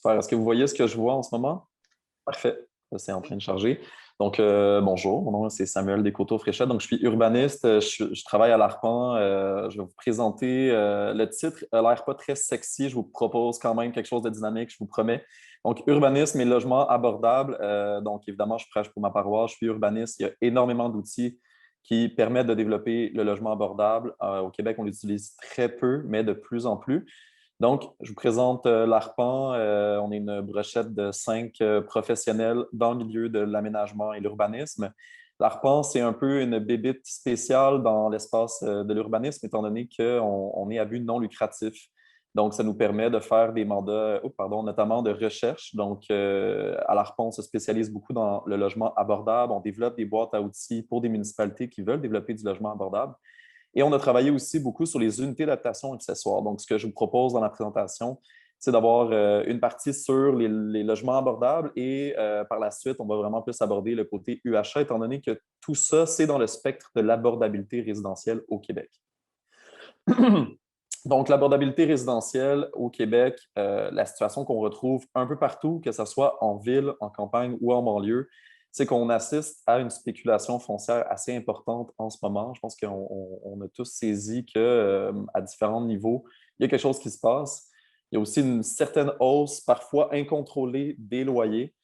Super. Est-ce que vous voyez ce que je vois en ce moment? Parfait. Ça, c'est en train de charger. Donc, bonjour, mon nom c'est Samuel Descoteaux-Fréchette. Donc, je suis urbaniste, je travaille à l'Arpan. Je vais vous présenter le titre. A l'air pas très sexy. Je vous propose quand même quelque chose de dynamique, je vous promets. Donc, urbanisme et logement abordable. Donc, évidemment, je prêche pour ma paroisse. Je suis urbaniste. Il y a énormément d'outils qui permettent de développer le logement abordable. Au Québec, on l'utilise très peu, mais de plus en plus. Donc, je vous présente l'Arpan. On est une brochette de 5 professionnels dans le milieu de l'aménagement et l'urbanisme. L'Arpan, c'est un peu une bébite spéciale dans l'espace de l'urbanisme, étant donné qu'on est à but non lucratif. Donc, ça nous permet de faire des mandats, notamment de recherche. Donc, à l'Arpan, on se spécialise beaucoup dans le logement abordable. On développe des boîtes à outils pour des municipalités qui veulent développer du logement abordable. Et on a travaillé aussi beaucoup sur les unités d'adaptation accessoires. Donc, ce que je vous propose dans la présentation, c'est d'avoir une partie sur les logements abordables et par la suite, on va vraiment plus aborder le côté UHA, étant donné que tout ça, c'est dans le spectre de l'abordabilité résidentielle au Québec. Donc, l'abordabilité résidentielle au Québec, la situation qu'on retrouve un peu partout, que ce soit en ville, en campagne ou en banlieue, c'est qu'on assiste à une spéculation foncière assez importante en ce moment. Je pense qu'on a tous saisi qu'à différents niveaux, il y a quelque chose qui se passe. Il y a aussi une certaine hausse, parfois incontrôlée, des loyers.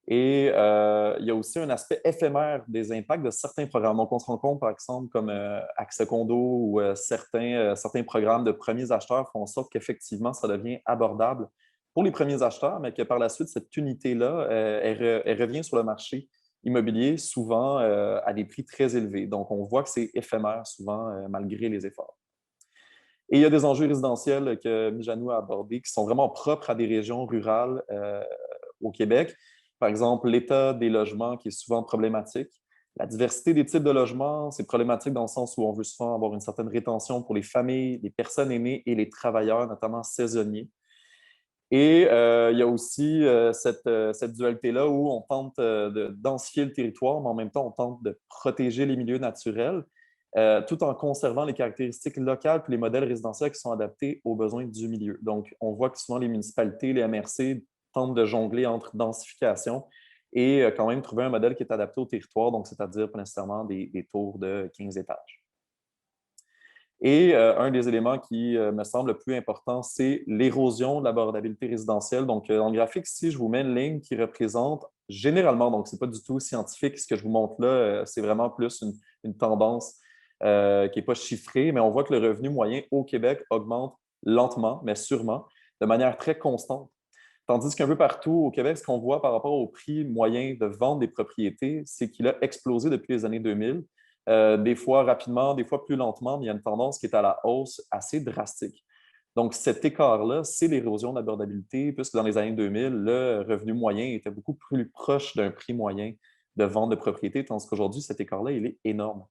Et il y a aussi un aspect éphémère des impacts de certains programmes. Donc, on se rend compte, par exemple, comme Accès Condo ou certains programmes de premiers acheteurs font en sorte qu'effectivement, ça devient abordable pour les premiers acheteurs, mais que par la suite, cette unité-là, elle revient sur le marché immobilier, souvent à des prix très élevés. Donc, on voit que c'est éphémère, souvent, malgré les efforts. Et il y a des enjeux résidentiels que Mijanou a abordés qui sont vraiment propres à des régions rurales au Québec. Par exemple, l'état des logements qui est souvent problématique. La diversité des types de logements, c'est problématique dans le sens où on veut souvent avoir une certaine rétention pour les familles, les personnes aînées et les travailleurs, notamment saisonniers. Et il y a aussi cette dualité-là où on tente de densifier le territoire, mais en même temps, on tente de protéger les milieux naturels, tout en conservant les caractéristiques locales et les modèles résidentiels qui sont adaptés aux besoins du milieu. Donc, on voit que souvent les municipalités, les MRC tentent de jongler entre densification et quand même trouver un modèle qui est adapté au territoire, donc c'est-à-dire pas nécessairement des tours de 15 étages. Et un des éléments qui me semble le plus important, c'est l'érosion de l'abordabilité résidentielle. Donc, dans le graphique ici, je vous mets une ligne qui représente généralement, donc ce n'est pas du tout scientifique, ce que je vous montre là, c'est vraiment plus une tendance qui n'est pas chiffrée, mais on voit que le revenu moyen au Québec augmente lentement, mais sûrement, de manière très constante. Tandis qu'un peu partout au Québec, ce qu'on voit par rapport au prix moyen de vente des propriétés, c'est qu'il a explosé depuis les années 2000. Des fois rapidement, des fois plus lentement, mais il y a une tendance qui est à la hausse assez drastique. Donc, cet écart-là, c'est l'érosion d'abordabilité, puisque dans les années 2000, le revenu moyen était beaucoup plus proche d'un prix moyen de vente de propriété, tandis qu'aujourd'hui, cet écart-là, il est énorme.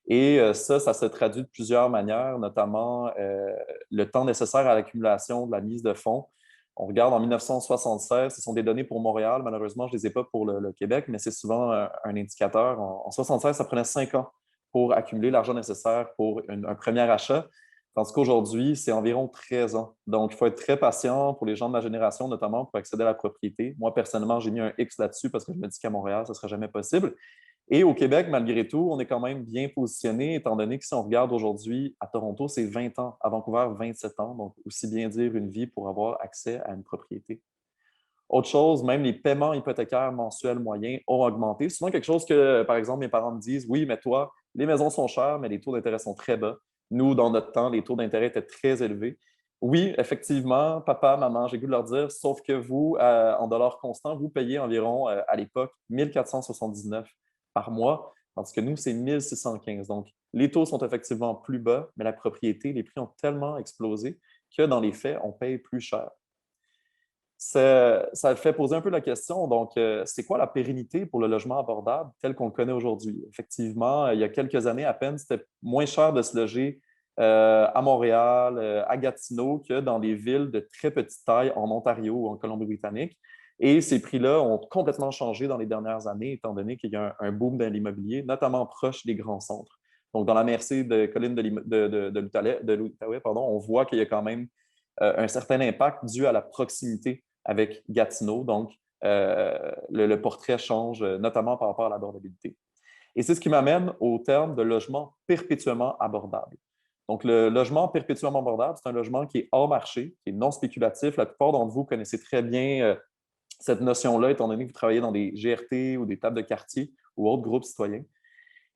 Et ça se traduit de plusieurs manières, notamment le temps nécessaire à l'accumulation de la mise de fonds. On regarde en 1976, ce sont des données pour Montréal. Malheureusement, je ne les ai pas pour le Québec, mais c'est souvent un indicateur. En 1976, ça prenait 5 ans pour accumuler l'argent nécessaire pour un premier achat, tandis qu'aujourd'hui, c'est environ 13 ans. Donc, il faut être très patient pour les gens de ma génération, notamment pour accéder à la propriété. Moi, personnellement, j'ai mis un X là-dessus parce que je me dis qu'à Montréal, ce ne sera jamais possible. Et au Québec, malgré tout, on est quand même bien positionné, étant donné que si on regarde aujourd'hui, à Toronto, c'est 20 ans, à Vancouver, 27 ans, donc aussi bien dire une vie pour avoir accès à une propriété. Autre chose, même les paiements hypothécaires mensuels moyens ont augmenté. Souvent quelque chose que, par exemple, mes parents me disent, oui, mais toi, les maisons sont chères, mais les taux d'intérêt sont très bas. Nous, dans notre temps, les taux d'intérêt étaient très élevés. Oui, effectivement, papa, maman, j'ai goût de leur dire, sauf que vous, en dollars constants, vous payez environ, à l'époque, 1479 par mois, tandis que nous, c'est 1615. Donc, les taux sont effectivement plus bas, mais la propriété, les prix ont tellement explosé que dans les faits, on paye plus cher. Ça fait poser un peu la question, donc, c'est quoi la pérennité pour le logement abordable tel qu'on le connaît aujourd'hui? Effectivement, il y a quelques années à peine, c'était moins cher de se loger à Montréal, à Gatineau, que dans des villes de très petite taille en Ontario ou en Colombie-Britannique. Et ces prix-là ont complètement changé dans les dernières années, étant donné qu'il y a un boom dans l'immobilier, notamment proche des grands centres. Donc, dans la MRC de colline de l'Outaouais, on voit qu'il y a quand même un certain impact dû à la proximité avec Gatineau. Donc, le portrait change, notamment par rapport à l'abordabilité. Et c'est ce qui m'amène au terme de logement perpétuellement abordable. Donc, le logement perpétuellement abordable, c'est un logement qui est hors marché, qui est non spéculatif. La plupart d'entre vous connaissez très bien cette notion-là, étant donné que vous travaillez dans des GRT ou des tables de quartier ou autres groupes citoyens.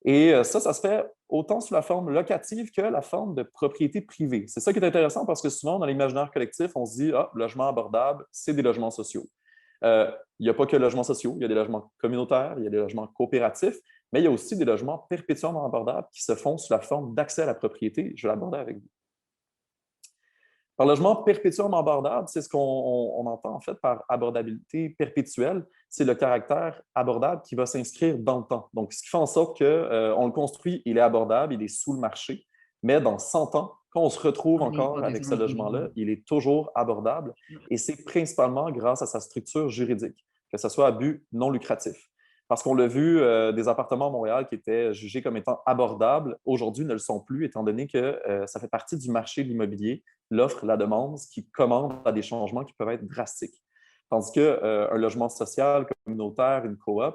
Et ça se fait autant sous la forme locative que la forme de propriété privée. C'est ça qui est intéressant parce que souvent, dans l'imaginaire collectif, on se dit, ah, logement abordable, c'est des logements sociaux. Il n'y a pas que logements sociaux, il y a des logements communautaires, il y a des logements coopératifs, mais il y a aussi des logements perpétuellement abordables qui se font sous la forme d'accès à la propriété. Je vais l'aborder avec vous. Par logement perpétuellement abordable, c'est ce qu'on entend en fait par abordabilité perpétuelle. C'est le caractère abordable qui va s'inscrire dans le temps. Donc, ce qui fait en sorte qu'on le construit, il est abordable, il est sous le marché, mais dans 100 ans, quand on se retrouve encore avec ce logement-là, il est toujours abordable et c'est principalement grâce à sa structure juridique, que ce soit à but non lucratif. Parce qu'on l'a vu, des appartements à Montréal qui étaient jugés comme étant abordables, aujourd'hui ne le sont plus, étant donné que ça fait partie du marché de l'immobilier, l'offre, la demande, ce qui commande à des changements qui peuvent être drastiques. Tandis qu'un logement social, communautaire, une coop,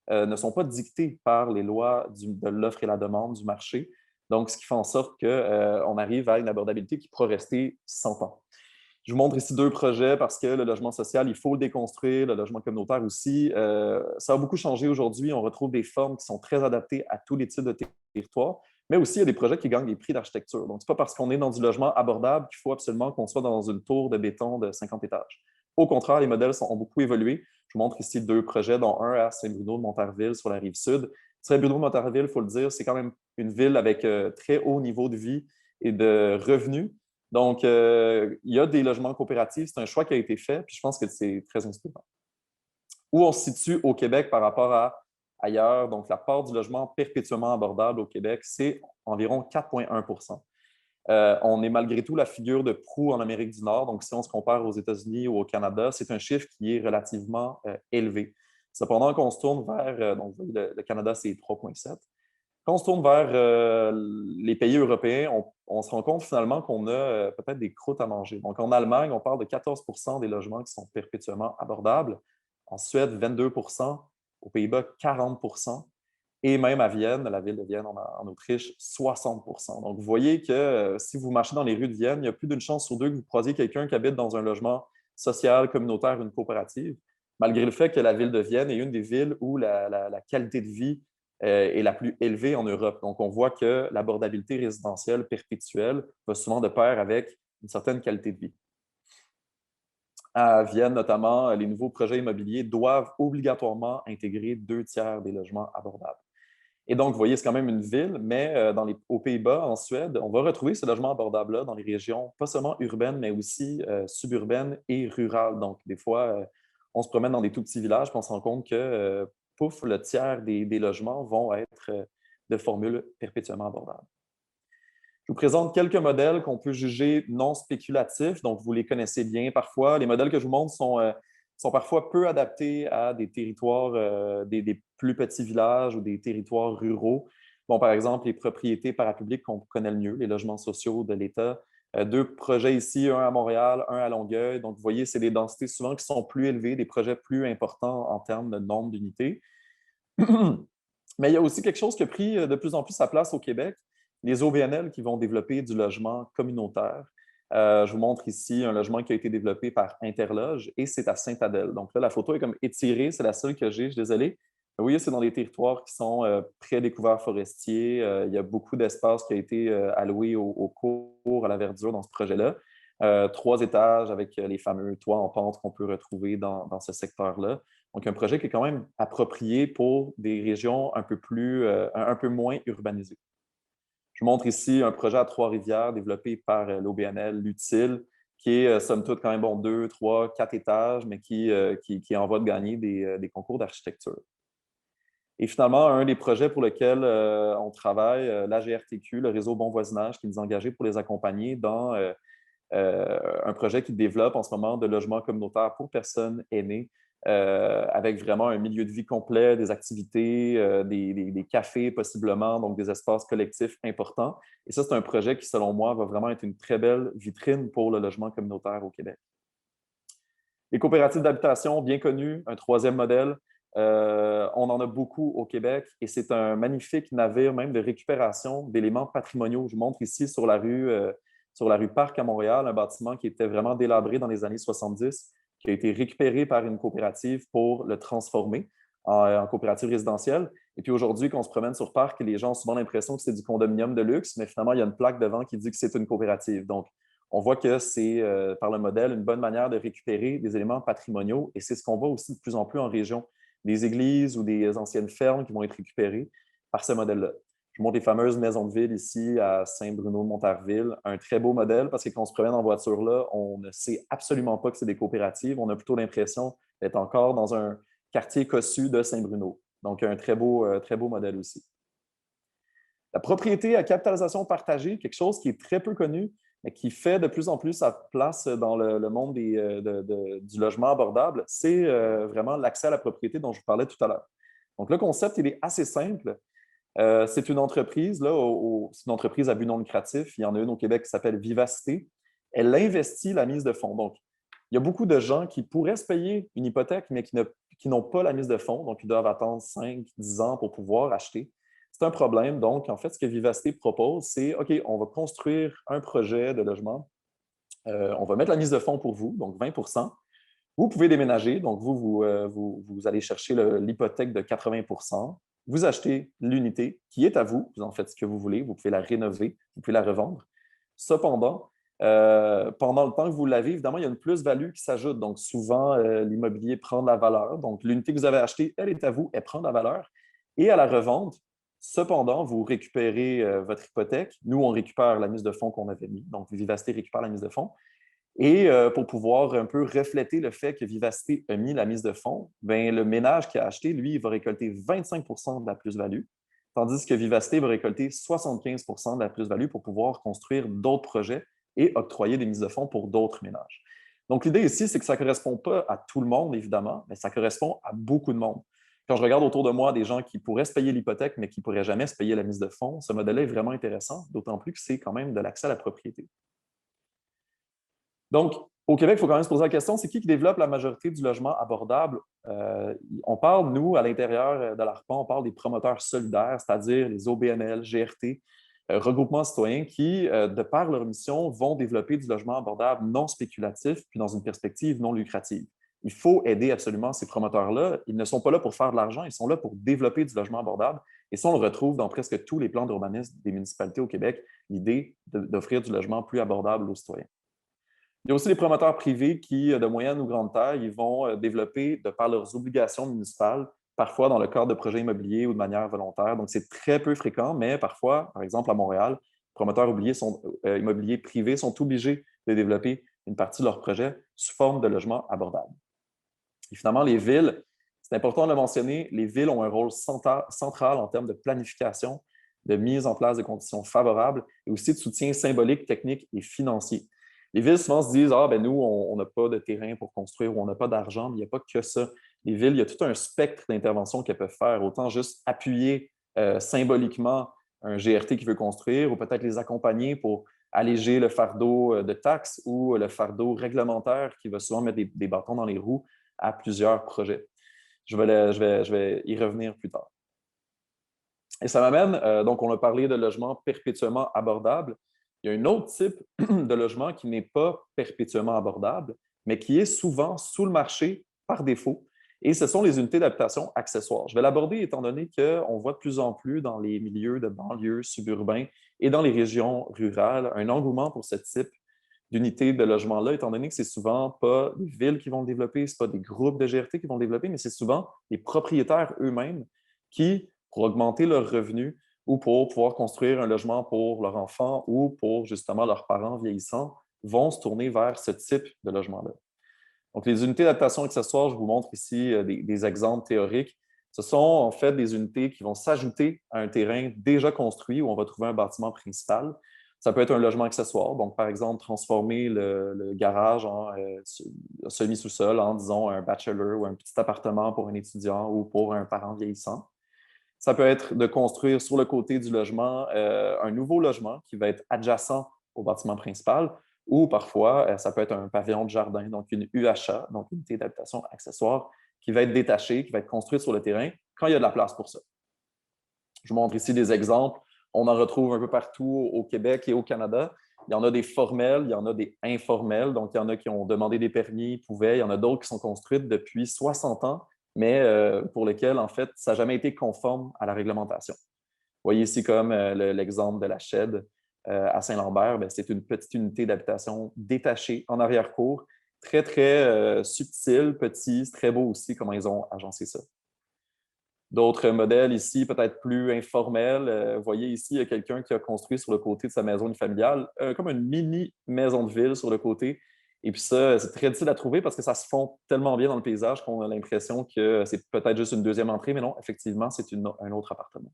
ne sont pas dictés par les lois de l'offre et la demande du marché. Donc, ce qui fait en sorte qu'on arrive à une abordabilité qui pourra rester 100 ans. Je vous montre ici deux projets parce que le logement social, il faut le déconstruire, le logement communautaire aussi. Ça a beaucoup changé aujourd'hui. On retrouve des formes qui sont très adaptées à tous les types de territoires, mais aussi il y a des projets qui gagnent des prix d'architecture. Donc, ce n'est pas parce qu'on est dans du logement abordable qu'il faut absolument qu'on soit dans une tour de béton de 50 étages. Au contraire, les modèles ont beaucoup évolué. Je vous montre ici deux projets, dont un à Saint-Bruno-de-Montarville sur la rive sud. Saint-Bruno-de-Montarville, il faut le dire, c'est quand même une ville avec très haut niveau de vie et de revenus. Donc, il y a des logements coopératifs. C'est un choix qui a été fait, puis je pense que c'est très inspirant. Où on se situe au Québec par rapport à ailleurs? Donc, la part du logement perpétuellement abordable au Québec, c'est environ 4,1 %. On est malgré tout la figure de proue en Amérique du Nord. Donc, si on se compare aux États-Unis ou au Canada, c'est un chiffre qui est relativement élevé. Cependant, qu'on se tourne vers, donc, le Canada, c'est 3,7. Quand on se tourne vers les pays européens, on se rend compte finalement qu'on a peut-être des croûtes à manger. Donc, en Allemagne, on parle de 14 des logements qui sont perpétuellement abordables. En Suède, 22 aux Pays-Bas, 40 et même à Vienne, la ville de Vienne en Autriche, 60 Donc, vous voyez que si vous marchez dans les rues de Vienne, il y a plus d'une chance sur deux que vous croisiez quelqu'un qui habite dans un logement social, communautaire, une coopérative, malgré le fait que la ville de Vienne est une des villes où la qualité de vie est la plus élevée en Europe. Donc, on voit que l'abordabilité résidentielle perpétuelle va souvent de pair avec une certaine qualité de vie. À Vienne, notamment, les nouveaux projets immobiliers doivent obligatoirement intégrer 2 tiers des logements abordables. Et donc, vous voyez, c'est quand même une ville, mais aux Pays-Bas, en Suède, on va retrouver ce logement abordable-là dans les régions, pas seulement urbaines, mais aussi suburbaines et rurales. Donc, des fois, on se promène dans des tout petits villages, puis on se rend compte que, pouf, le tiers des logements vont être de formule perpétuellement abordables. Je vous présente quelques modèles qu'on peut juger non spéculatifs, donc vous les connaissez bien parfois. Les modèles que je vous montre sont parfois peu adaptés à des territoires, des plus petits villages ou des territoires ruraux. Bon, par exemple, les propriétés parapubliques qu'on connaît le mieux, les logements sociaux de l'État. Deux projets ici, un à Montréal, un à Longueuil. Donc, vous voyez, c'est des densités souvent qui sont plus élevées, des projets plus importants en termes de nombre d'unités. Mais il y a aussi quelque chose qui a pris de plus en plus sa place au Québec, les OBNL qui vont développer du logement communautaire. Je vous montre ici un logement qui a été développé par Interloge et c'est à Sainte-Adèle. Donc là, la photo est comme étirée, c'est la seule que j'ai, je suis désolé. Vous voyez, c'est dans des territoires qui sont près des couverts forestiers. Il y a beaucoup d'espace qui a été alloué au cours, à la verdure dans ce projet-là. 3 étages avec les fameux toits en pente qu'on peut retrouver dans ce secteur-là. Donc, un projet qui est quand même approprié pour des régions un peu moins urbanisées. Je vous montre ici un projet à Trois-Rivières développé par l'OBNL, l'Utile, qui est somme toute quand même 2, 3, 4 étages, mais qui est en voie de gagner des concours d'architecture. Et finalement, un des projets pour lesquels on travaille, la GRTQ, le réseau Bon Voisinage, qui nous a engagés pour les accompagner dans un projet qui développe en ce moment de logements communautaires pour personnes aînées, avec vraiment un milieu de vie complet, des activités, des cafés possiblement, donc des espaces collectifs importants. Et ça, c'est un projet qui, selon moi, va vraiment être une très belle vitrine pour le logement communautaire au Québec. Les coopératives d'habitation, bien connues, un troisième modèle. On en a beaucoup au Québec et c'est un magnifique navire même de récupération d'éléments patrimoniaux. Je vous montre ici sur la rue Parc à Montréal, un bâtiment qui était vraiment délabré dans les années 70, qui a été récupéré par une coopérative pour le transformer en coopérative résidentielle. Et puis aujourd'hui, quand on se promène sur Parc, les gens ont souvent l'impression que c'est du condominium de luxe, mais finalement, il y a une plaque devant qui dit que c'est une coopérative. Donc, on voit que c'est, par le modèle, une bonne manière de récupérer des éléments patrimoniaux et c'est ce qu'on voit aussi de plus en plus en région. Des églises ou des anciennes fermes qui vont être récupérées par ce modèle-là. Je montre les fameuses maisons de ville ici à Saint-Bruno-de-Montarville. Un très beau modèle parce que quand on se promène en voiture là, on ne sait absolument pas que c'est des coopératives. On a plutôt l'impression d'être encore dans un quartier cossu de Saint-Bruno. Donc, un très beau modèle aussi. La propriété à capitalisation partagée, quelque chose qui est très peu connu, mais qui fait de plus en plus sa place dans le monde du logement abordable, c'est vraiment l'accès à la propriété dont je vous parlais tout à l'heure. Donc, le concept, il est assez simple. C'est une entreprise, là, c'est une entreprise à but non lucratif. Il y en a une au Québec qui s'appelle Vivacité. Elle investit la mise de fonds. Donc, il y a beaucoup de gens qui pourraient se payer une hypothèque, mais qui n'ont pas la mise de fonds. Donc, ils doivent attendre 5, 10 ans pour pouvoir acheter. C'est un problème. Donc, en fait, ce que Vivacité propose, c'est OK, on va construire un projet de logement. On va mettre la mise de fonds pour vous, donc 20. Vous pouvez déménager. Donc, vous allez chercher l'hypothèque de 80. Vous achetez l'unité qui est à vous. Vous en faites ce que vous voulez. Vous pouvez la rénover. Vous pouvez la revendre. Cependant, pendant le temps que vous l'avez, évidemment, il y a une plus-value qui s'ajoute. Donc, souvent, l'immobilier prend de la valeur. Donc, l'unité que vous avez achetée, elle est à vous, elle prend de la valeur. Et à la revente, cependant, vous récupérez votre hypothèque. Nous, on récupère la mise de fonds qu'on avait mis. Donc, Vivacité récupère la mise de fonds. Et pour pouvoir un peu refléter le fait que Vivacité a mis la mise de fonds, bien, le ménage qui a acheté, lui, il va récolter 25 de la plus-value, tandis que Vivacité va récolter 75 de la plus-value pour pouvoir construire d'autres projets et octroyer des mises de fonds pour d'autres ménages. Donc, l'idée ici, c'est que ça ne correspond pas à tout le monde, évidemment, mais ça correspond à beaucoup de monde. Quand je regarde autour de moi des gens qui pourraient se payer l'hypothèque, mais qui ne pourraient jamais se payer la mise de fonds, ce modèle-là est vraiment intéressant, d'autant plus que c'est quand même de l'accès à la propriété. Donc, au Québec, il faut quand même se poser la question, c'est qui développe la majorité du logement abordable? On parle, nous, à l'intérieur de l'ARPA, on parle des promoteurs solidaires, c'est-à-dire les OBNL, GRT, regroupements citoyens qui, de par leur mission, vont développer du logement abordable non spéculatif, puis dans une perspective non lucrative. Il faut aider absolument ces promoteurs-là. Ils ne sont pas là pour faire de l'argent, ils sont là pour développer du logement abordable. Et ça, on le retrouve dans presque tous les plans d'urbanisme des municipalités au Québec, l'idée d'offrir du logement plus abordable aux citoyens. Il y a aussi les promoteurs privés qui, de moyenne ou grande taille, ils vont développer, de par leurs obligations municipales, parfois dans le cadre de projets immobiliers ou de manière volontaire. Donc, c'est très peu fréquent, mais parfois, par exemple, à Montréal, les promoteurs immobiliers privés sont obligés de développer une partie de leur projet sous forme de logement abordable. Et finalement, les villes, c'est important de le mentionner, les villes ont un rôle central en termes de planification, de mise en place de conditions favorables et aussi de soutien symbolique, technique et financier. Les villes souvent se disent, ah, ben nous, on n'a pas de terrain pour construire ou on n'a pas d'argent, mais il n'y a pas que ça. Les villes, il y a tout un spectre d'interventions qu'elles peuvent faire, autant juste appuyer symboliquement un GRT qui veut construire ou peut-être les accompagner pour alléger le fardeau de taxes ou le fardeau réglementaire qui va souvent mettre des bâtons dans les roues à plusieurs projets. Je vais y revenir plus tard. Et ça m'amène, donc on a parlé de logement perpétuellement abordable. Il y a un autre type de logement qui n'est pas perpétuellement abordable, mais qui est souvent sous le marché par défaut. Et ce sont les unités d'habitation accessoires. Je vais l'aborder étant donné qu'on voit de plus en plus dans les milieux de banlieues, suburbains et dans les régions rurales un engouement pour ce type d'unités de logement-là, étant donné que c'est souvent pas des villes qui vont le développer, ce pas des groupes de GRT qui vont le développer, mais c'est souvent les propriétaires eux-mêmes qui, pour augmenter leurs revenus ou pour pouvoir construire un logement pour leurs enfants ou pour justement leurs parents vieillissants, vont se tourner vers ce type de logement-là. Donc, les unités d'adaptation accessoires, je vous montre ici des exemples théoriques. Ce sont en fait des unités qui vont s'ajouter à un terrain déjà construit où on va trouver un bâtiment principal. Ça peut être un logement accessoire, donc par exemple transformer le garage en semi-sous-sol en, disons, un bachelor ou un petit appartement pour un étudiant ou pour un parent vieillissant. Ça peut être de construire sur le côté du logement un nouveau logement qui va être adjacent au bâtiment principal Ou parfois, ça peut être un pavillon de jardin, donc une UHA, donc unité d'habitation accessoire, qui va être détachée, qui va être construite sur le terrain quand il y a de la place pour ça. Je vous montre ici des exemples. On en retrouve un peu partout au Québec et au Canada. Il y en a des formels, il y en a des informels. Donc, il y en a qui ont demandé des permis, pouvaient. Il y en a d'autres qui sont construites depuis 60 ans, mais pour lesquelles, en fait, ça n'a jamais été conforme à la réglementation. Vous voyez ici comme l'exemple de la Shed à Saint-Lambert. C'est une petite unité d'habitation détachée en arrière-cour, très, très subtile, petit, très beau aussi comment ils ont agencé ça. D'autres modèles ici, peut-être plus informels. Vous voyez ici, il y a quelqu'un qui a construit sur le côté de sa maison familiale comme une mini maison de ville sur le côté. Et puis ça, c'est très difficile à trouver parce que ça se fond tellement bien dans le paysage qu'on a l'impression que c'est peut-être juste une deuxième entrée, mais non, effectivement, c'est un autre appartement.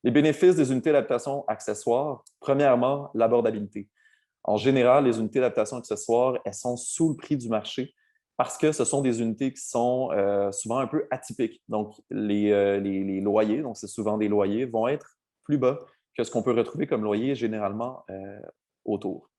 Les bénéfices des unités d'adaptation accessoires, premièrement, l'abordabilité. En général, les unités d'adaptation accessoires, elles sont sous le prix du marché parce que ce sont des unités qui sont souvent un peu atypiques. Donc, les loyers, donc c'est souvent des loyers, vont être plus bas que ce qu'on peut retrouver comme loyer généralement autour.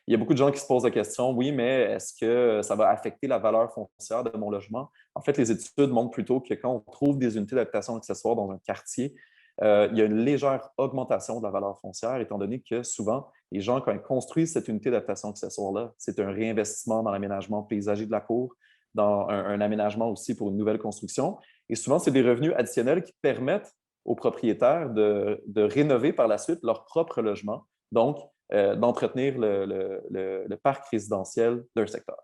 Il y a beaucoup de gens qui se posent la question, oui, mais est-ce que ça va affecter la valeur foncière de mon logement? En fait, les études montrent plutôt que quand on trouve des unités d'habitation accessoires dans un quartier, il y a une légère augmentation de la valeur foncière, étant donné que souvent, les gens, quand ils construisent cette unité d'adaptation accessoire-là, c'est un réinvestissement dans l'aménagement paysager de la cour, dans un aménagement aussi pour une nouvelle construction. Et souvent, c'est des revenus additionnels qui permettent aux propriétaires de rénover par la suite leur propre logement, donc d'entretenir le parc résidentiel d'un secteur.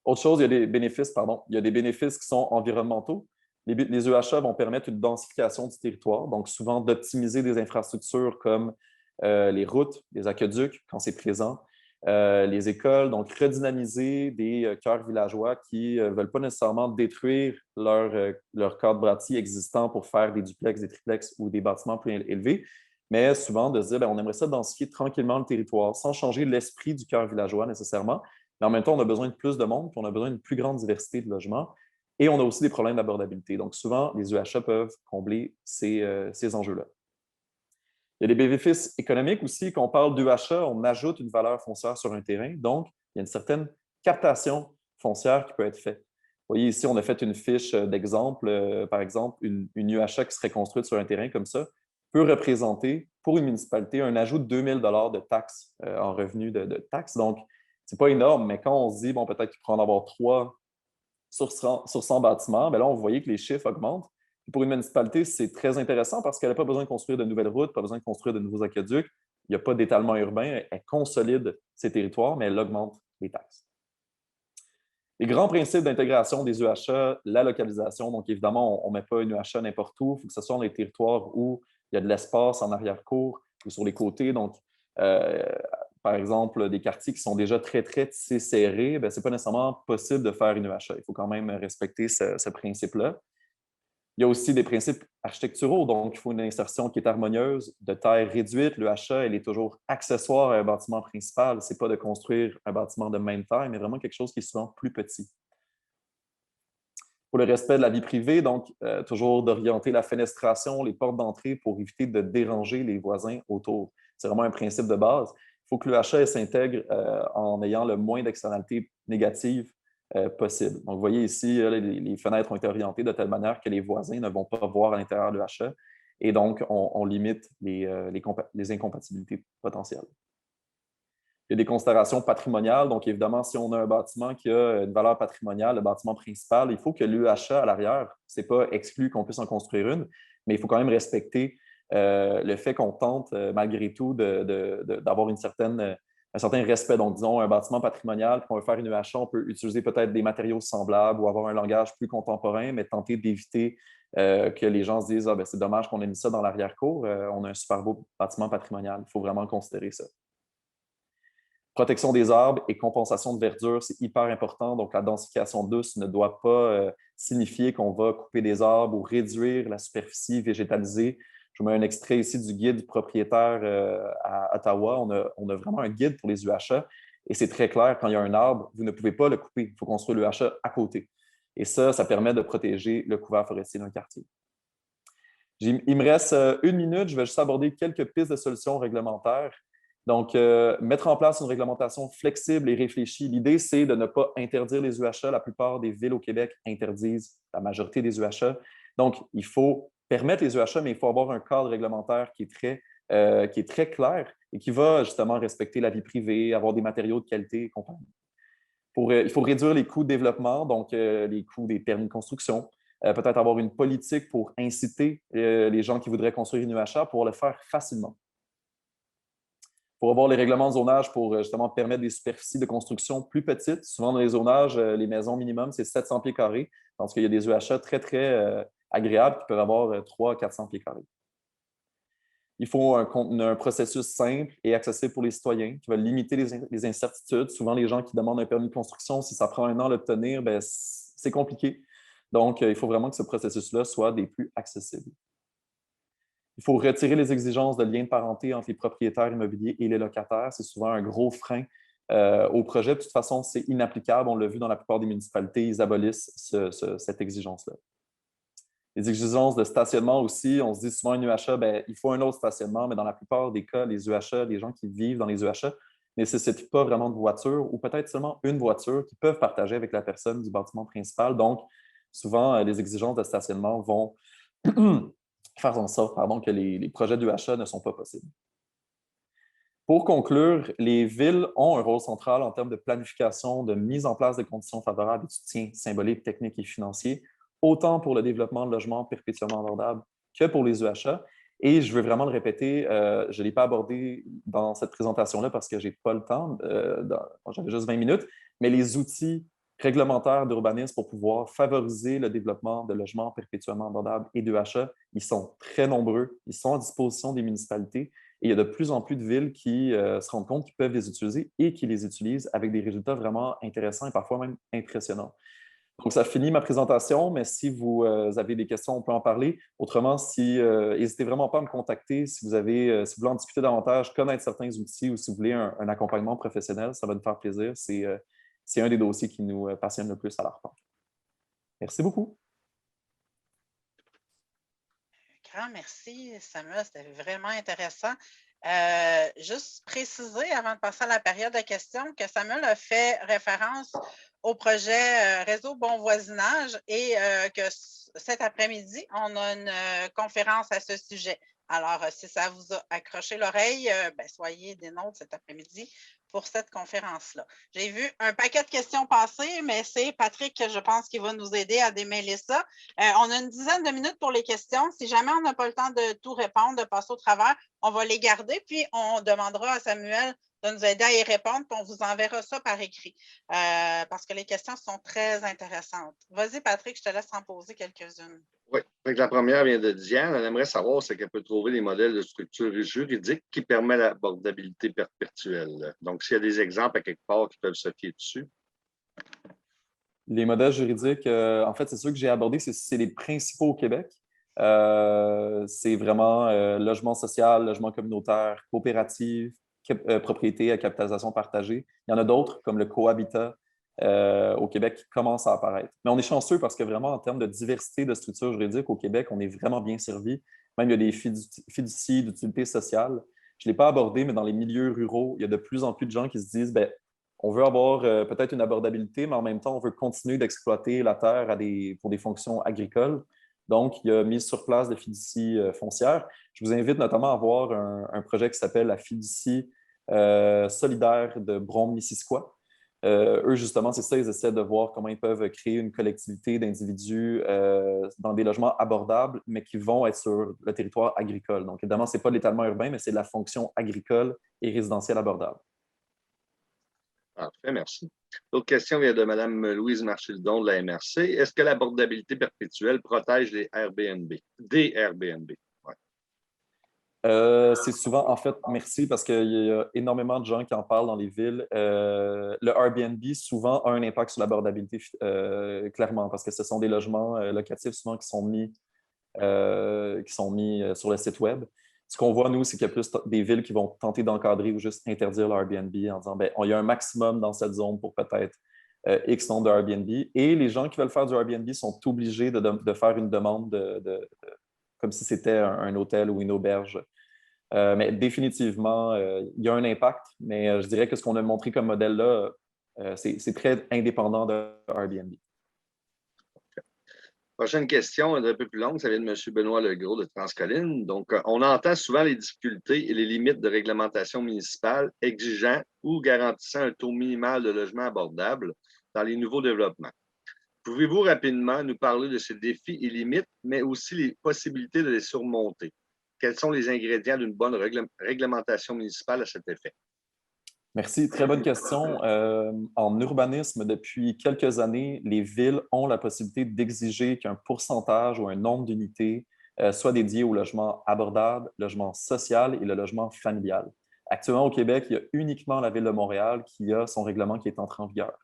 Autre chose, il y a des bénéfices, pardon, il y a des bénéfices qui sont environnementaux. Les EHA vont permettre une densification du territoire, donc souvent d'optimiser des infrastructures comme les routes, les aqueducs quand c'est présent, les écoles, donc redynamiser des cœurs villageois qui ne veulent pas nécessairement détruire leur cadre bâti existant pour faire des duplex, des triplex ou des bâtiments plus élevés, mais souvent de se dire, bien, on aimerait ça densifier tranquillement le territoire sans changer l'esprit du cœur villageois nécessairement, mais en même temps, on a besoin de plus de monde, puis on a besoin d'une plus grande diversité de logements. Et on a aussi des problèmes d'abordabilité. Donc, souvent, les EHA peuvent combler ces enjeux-là. Il y a des bénéfices économiques aussi. Quand on parle d'EHA, on ajoute une valeur foncière sur un terrain. Donc, il y a une certaine captation foncière qui peut être faite. Vous voyez ici, on a fait une fiche d'exemple. Par exemple, une UHA qui serait construite sur un terrain comme ça peut représenter pour une municipalité un ajout de 2 000 de taxes en revenus de taxes. Donc, ce n'est pas énorme, mais quand on se dit, bon, peut-être qu'il pourrait en avoir 3 sur 100 bâtiments, bien là, on voyait que les chiffres augmentent. Puis pour une municipalité, c'est très intéressant parce qu'elle n'a pas besoin de construire de nouvelles routes, pas besoin de construire de nouveaux aqueducs. Il n'y a pas d'étalement urbain. Elle consolide ses territoires, mais elle augmente les taxes. Les grands principes d'intégration des EHA, la localisation. Donc, évidemment, on ne met pas une EHA n'importe où. Il faut que ce soit dans les territoires où il y a de l'espace en arrière-cour ou sur les côtés. Donc, par exemple, des quartiers qui sont déjà très, très tissés serrés, ce n'est pas nécessairement possible de faire une EHA. Il faut quand même respecter ce principe-là. Il y a aussi des principes architecturaux, donc il faut une insertion qui est harmonieuse, de taille réduite. L'EHA, elle est toujours accessoire à un bâtiment principal. Ce n'est pas de construire un bâtiment de même taille, mais vraiment quelque chose qui est souvent plus petit. Pour le respect de la vie privée, donc toujours d'orienter la fenestration, les portes d'entrée pour éviter de déranger les voisins autour. C'est vraiment un principe de base. Il faut que l'EHA s'intègre en ayant le moins d'externalités négatives possible. Donc, vous voyez ici, les fenêtres ont été orientées de telle manière que les voisins ne vont pas voir à l'intérieur de l'HA et donc on limite les incompatibilités potentielles. Il y a des considérations patrimoniales. Donc, évidemment, si on a un bâtiment qui a une valeur patrimoniale, le bâtiment principal, il faut que l'UHA à l'arrière, ce n'est pas exclu qu'on puisse en construire une, mais il faut quand même respecter le fait qu'on tente, malgré tout, d'avoir un certain respect. Donc, disons, un bâtiment patrimonial, puis on veut faire une UHA, on peut utiliser peut-être des matériaux semblables ou avoir un langage plus contemporain, mais tenter d'éviter que les gens se disent ah, ben, c'est dommage qu'on ait mis ça dans l'arrière-cour, on a un super beau bâtiment patrimonial. Il faut vraiment considérer ça. Protection des arbres et compensation de verdure, c'est hyper important. Donc, la densification douce ne doit pas signifier qu'on va couper des arbres ou réduire la superficie végétalisée. Je vous mets un extrait ici du guide du propriétaire à Ottawa. On a vraiment un guide pour les UHA et c'est très clair, quand il y a un arbre, vous ne pouvez pas le couper. Il faut construire l'UHA à côté. Et ça permet de protéger le couvert forestier d'un quartier. Il me reste 1 minute. Je vais juste aborder quelques pistes de solutions réglementaires. Donc, mettre en place une réglementation flexible et réfléchie. L'idée, c'est de ne pas interdire les UHA. La plupart des villes au Québec interdisent la majorité des UHA. Donc, il faut permettre les UHA, mais il faut avoir un cadre réglementaire qui est très clair et qui va justement respecter la vie privée, avoir des matériaux de qualité et compagnie. Il faut réduire les coûts de développement, donc les coûts des permis de construction. Peut-être avoir une politique pour inciter les gens qui voudraient construire une UHA pour le faire facilement. Pour avoir les règlements de zonage pour justement permettre des superficies de construction plus petites. Souvent, dans les zonages, les maisons minimum, c'est 700 pieds carrés, parce qu'il y a des UHA très, très agréables qui peuvent avoir 300 à 400 pieds carrés. Il faut un processus simple et accessible pour les citoyens qui va limiter les incertitudes. Souvent, les gens qui demandent un permis de construction, si ça prend un an à l'obtenir, c'est compliqué. Donc, il faut vraiment que ce processus-là soit des plus accessibles. Il faut retirer les exigences de lien de parenté entre les propriétaires immobiliers et les locataires. C'est souvent un gros frein au projet. De toute façon, c'est inapplicable. On l'a vu dans la plupart des municipalités, ils abolissent cette exigence-là. Les exigences de stationnement aussi, on se dit souvent une UHA, il faut un autre stationnement, mais dans la plupart des cas, les UHA, les gens qui vivent dans les UHA, ne nécessitent pas vraiment de voiture ou peut-être seulement une voiture qu'ils peuvent partager avec la personne du bâtiment principal. Donc, souvent, les exigences de stationnement vont faire en sorte que les projets d'UHA ne sont pas possibles. Pour conclure, les villes ont un rôle central en termes de planification, de mise en place de conditions favorables et de soutien symbolique, technique et financier, autant pour le développement de logements perpétuellement abordables que pour les UHA. Et je veux vraiment le répéter, je ne l'ai pas abordé dans cette présentation-là parce que je n'ai pas le temps, j'avais juste 20 minutes, mais les outils réglementaires d'urbanisme pour pouvoir favoriser le développement de logements perpétuellement abordables et d'UHA, ils sont très nombreux, ils sont à disposition des municipalités. Et il y a de plus en plus de villes qui se rendent compte qu'ils peuvent les utiliser et qui les utilisent avec des résultats vraiment intéressants et parfois même impressionnants. Donc, ça finit ma présentation, mais si vous avez des questions, on peut en parler. Autrement, n'hésitez vraiment pas à me contacter si vous voulez en discuter davantage, connaître certains outils ou si vous voulez un accompagnement professionnel, ça va nous faire plaisir. C'est un des dossiers qui nous passionne le plus à l'ARPA. Merci beaucoup. Grand merci, Samuel. C'était vraiment intéressant. Juste préciser, avant de passer à la période de questions, que Samuel a fait référence au projet Réseau Bon Voisinage et que cet après-midi, on a une conférence à ce sujet. Alors, si ça vous a accroché l'oreille, soyez des nôtres cet après-midi pour cette conférence-là. J'ai vu un paquet de questions passer, mais c'est Patrick, je pense, qui va nous aider à démêler ça. On a une dizaine de minutes pour les questions. Si jamais on n'a pas le temps de tout répondre, de passer au travers, on va les garder, puis on demandera à Samuel de nous aider à y répondre, puis on vous enverra ça par écrit, parce que les questions sont très intéressantes. Vas-y, Patrick, je te laisse en poser quelques-unes. Oui, la première vient de Diane. Elle aimerait savoir si elle peut trouver des modèles de structure juridique qui permettent l'abordabilité perpétuelle. Donc, s'il y a des exemples à quelque part qui peuvent se fier dessus. Les modèles juridiques, en fait, c'est ceux que j'ai abordés, c'est les principaux au Québec. C'est vraiment logement social, logement communautaire, coopérative, propriété à capitalisation partagée. Il y en a d'autres, comme le cohabitat au Québec, qui commencent à apparaître. Mais on est chanceux parce que vraiment, en termes de diversité de structures juridiques au Québec, on est vraiment bien servi. Même il y a des fiducies d'utilité sociale. Je ne l'ai pas abordé, mais dans les milieux ruraux, il y a de plus en plus de gens qui se disent, on veut avoir peut-être une abordabilité, mais en même temps, on veut continuer d'exploiter la terre pour des fonctions agricoles. Donc, il y a mis sur place des fiducies foncières. Je vous invite notamment à voir un projet qui s'appelle la fiducie solidaire de Brome-Missisquoi. Eux, justement, c'est ça, ils essaient de voir comment ils peuvent créer une collectivité d'individus dans des logements abordables, mais qui vont être sur le territoire agricole. Donc, évidemment, ce n'est pas de l'étalement urbain, mais c'est de la fonction agricole et résidentielle abordable. Parfait, merci. L'autre question vient de Mme Louise Marchildon de la MRC. Est-ce que l'abordabilité perpétuelle protège les Airbnb, des Airbnb? Ouais. C'est souvent, en fait, merci parce qu'il y a énormément de gens qui en parlent dans les villes. Le Airbnb, souvent, a un impact sur l'abordabilité, clairement, parce que ce sont des logements locatifs souvent qui sont mis sur le site Web. Ce qu'on voit, nous, c'est qu'il y a plus des villes qui vont tenter d'encadrer ou juste interdire l'Airbnb en disant, il y a un maximum dans cette zone pour peut-être X nombre de Airbnb. Et les gens qui veulent faire du Airbnb sont obligés de faire une demande comme si c'était un hôtel ou une auberge Mais définitivement, il y a un impact, mais je dirais que ce qu'on a montré comme modèle-là, c'est très indépendant de Airbnb. Prochaine question, un peu plus longue, ça vient de M. Benoît Legros de Transcolline. Donc, on entend souvent les difficultés et les limites de réglementation municipale exigeant ou garantissant un taux minimal de logements abordables dans les nouveaux développements. Pouvez-vous rapidement nous parler de ces défis et limites, mais aussi les possibilités de les surmonter? Quels sont les ingrédients d'une bonne réglementation municipale à cet effet? Merci, très bonne question. En urbanisme, depuis quelques années, les villes ont la possibilité d'exiger qu'un pourcentage ou un nombre d'unités soit dédié au logement abordable, logement social et le logement familial. Actuellement, au Québec, il y a uniquement la ville de Montréal qui a son règlement qui est entré en vigueur.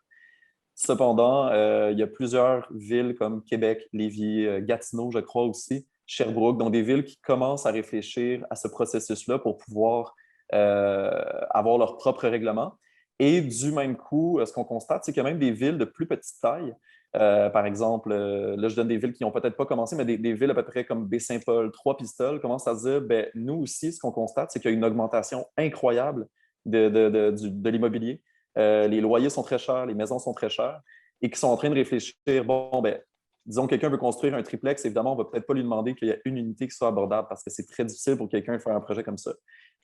Cependant, il y a plusieurs villes comme Québec, Lévis, Gatineau, je crois aussi, Sherbrooke, donc des villes qui commencent à réfléchir à ce processus-là pour pouvoir avoir leur propre règlement. Et du même coup, ce qu'on constate, c'est qu'il y a même des villes de plus petite taille. Par exemple, là, je donne des villes qui n'ont peut-être pas commencé, mais des villes à peu près comme Baie-Saint-Paul, Trois-Pistoles commencent à se dire, ben, nous aussi, ce qu'on constate, c'est qu'il y a une augmentation incroyable de l'immobilier. Les loyers sont très chers, les maisons sont très chères, et qui sont en train de réfléchir, bon, ben, disons que quelqu'un veut construire un triplex, évidemment, on ne va peut-être pas lui demander qu'il y ait une unité qui soit abordable parce que c'est très difficile pour quelqu'un de faire un projet comme ça.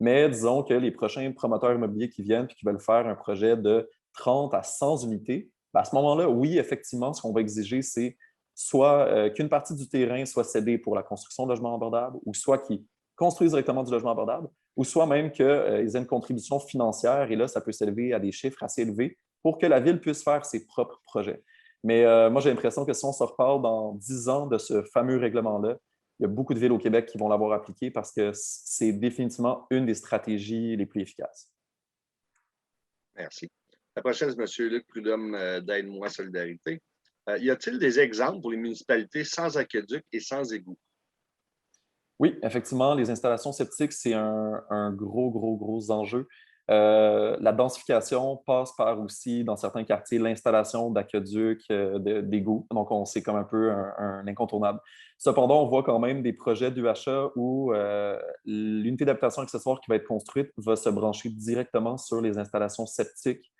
Mais disons que les prochains promoteurs immobiliers qui viennent et qui veulent faire un projet de 30 à 100 unités, ben à ce moment-là, oui, effectivement, ce qu'on va exiger, c'est soit qu'une partie du terrain soit cédée pour la construction de logements abordables, ou soit qu'ils construisent directement du logement abordable, ou soit même qu'ils aient une contribution financière, et là, ça peut s'élever à des chiffres assez élevés pour que la ville puisse faire ses propres projets. Mais moi, j'ai l'impression que si on se reparle dans 10 ans de ce fameux règlement-là, il y a beaucoup de villes au Québec qui vont l'avoir appliqué parce que c'est définitivement une des stratégies les plus efficaces. Merci. La prochaine, c'est M. Luc Prudhomme d'Aide-moi Solidarité. Y a-t-il des exemples pour les municipalités sans aqueduc et sans égout? Oui, effectivement, les installations septiques, c'est un gros enjeu. La densification passe par aussi, dans certains quartiers, l'installation d'aqueducs, d'égouts. Donc, c'est comme un peu un incontournable. Cependant, on voit quand même des projets d'UHA où l'unité d'habitation accessoire qui va être construite va se brancher directement sur les installations septiques.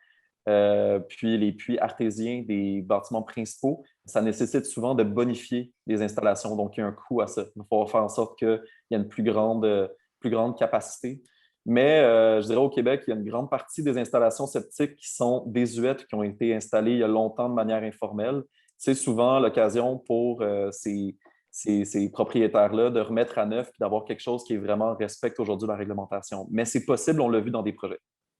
Puis les puits artésiens des bâtiments principaux, ça nécessite souvent de bonifier les installations. Donc, il y a un coût à ça. Il va falloir faire en sorte qu'il y ait une plus grande capacité. Mais je dirais au Québec, il y a une grande partie des installations septiques qui sont désuètes, qui ont été installées il y a longtemps de manière informelle. C'est souvent l'occasion pour ces propriétaires-là de remettre à neuf et d'avoir quelque chose qui vraiment respecte aujourd'hui la réglementation. Mais c'est possible, on l'a vu dans des projets.